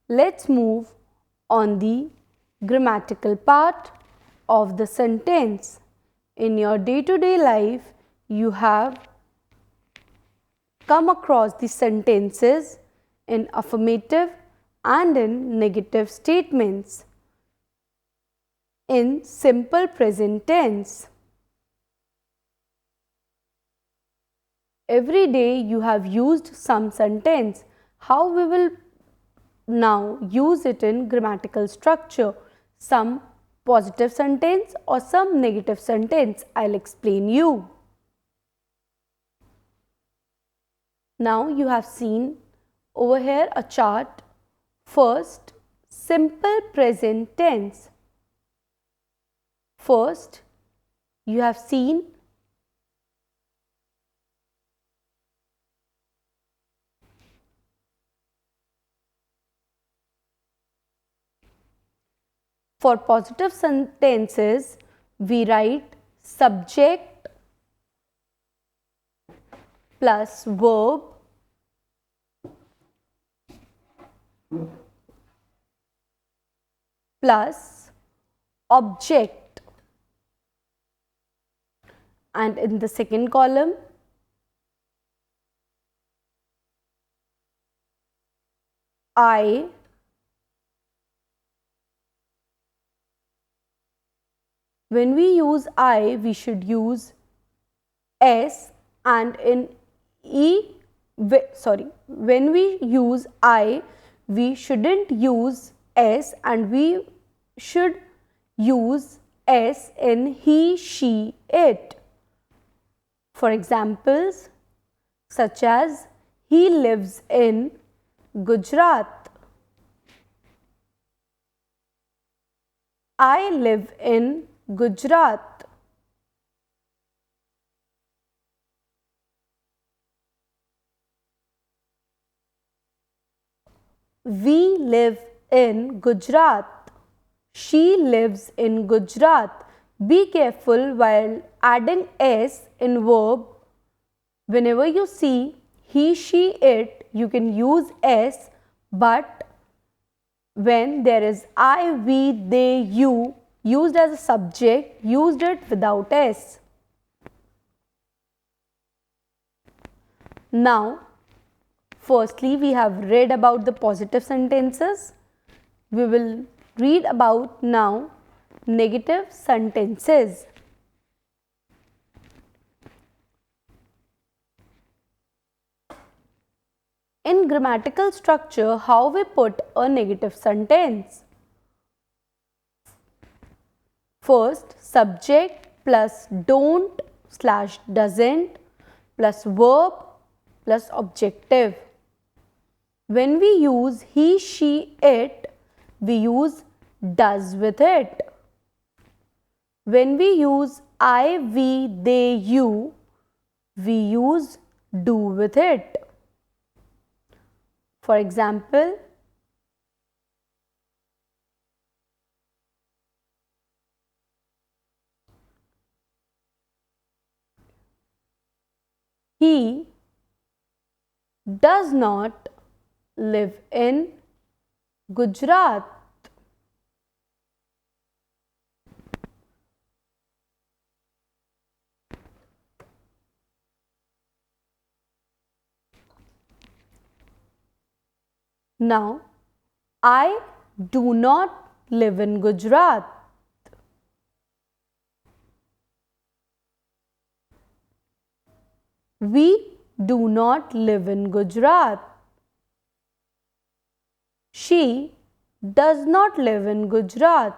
Let's move on the grammatical part of the sentence. In your day-to-day life, you have come across the sentences in affirmative and in negative statements in simple present tense. Every day you have used some sentence. How we will now use it in grammatical structure? Some positive sentence or some negative sentence? I'll explain you. Now you have seen over here a chart. First, simple present tense. First, you have seen for positive sentences, we write subject plus verb plus object, and in the second column I, when we use I, we should use S, and in when we use I, we shouldn't use S, and we should use S in he, she, it. For examples such as he lives in Gujarat, I live in Gujarat. We live in Gujarat. She lives in Gujarat. Be careful while adding S in verb. Whenever you see he, she, it, you can use S, but when there is I, we, they, you used as a subject, used it without S. Now, firstly, we have read about the positive sentences. We will read about now negative sentences. In grammatical structure, how we put a negative sentence? First, subject plus don't slash doesn't plus verb plus objective. When we use he, she, it, we use does with it. When we use I, we, they, you, we use do with it. For example, he does not live in Gujarat. Now, I do not live in Gujarat. We do not live in Gujarat. She does not live in Gujarat.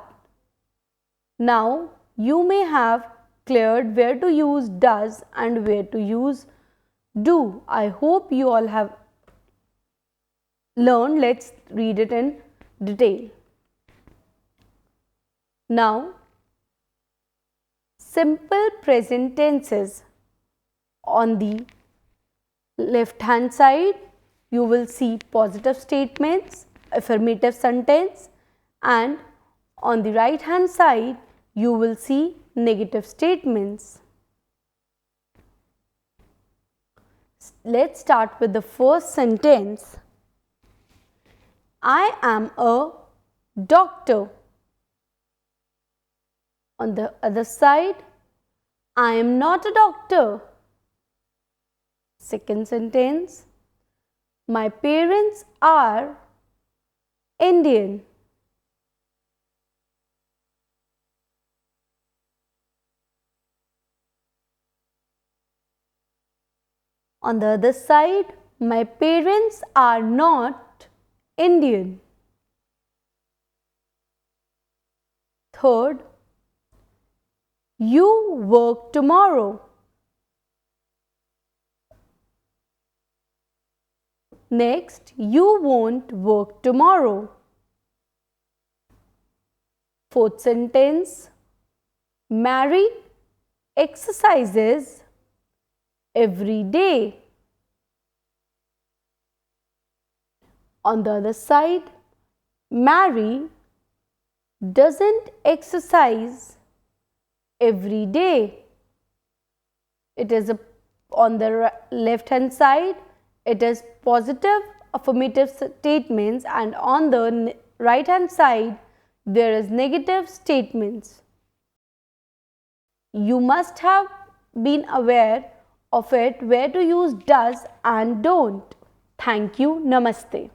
Now, you may have cleared where to use does and where to use do. I hope you all have learned. Let's read it in detail. Now, simple present tenses. On the left hand side, you will see positive statements, affirmative sentence, and on the right hand side, you will see negative statements. Let's start with the first sentence. I am a doctor. On the other side, I am not a doctor. Second sentence, my parents are Indian. On the other side, my parents are not Indian. Third, you work tomorrow. Next, you won't work tomorrow. Fourth sentence, Mary exercises every day. On the other side, Mary doesn't exercise every day. It is on the left hand side, it is positive affirmative statements, and on the right hand side, there is negative statements. You must have been aware of it, where to use does and don't. Thank you. Namaste.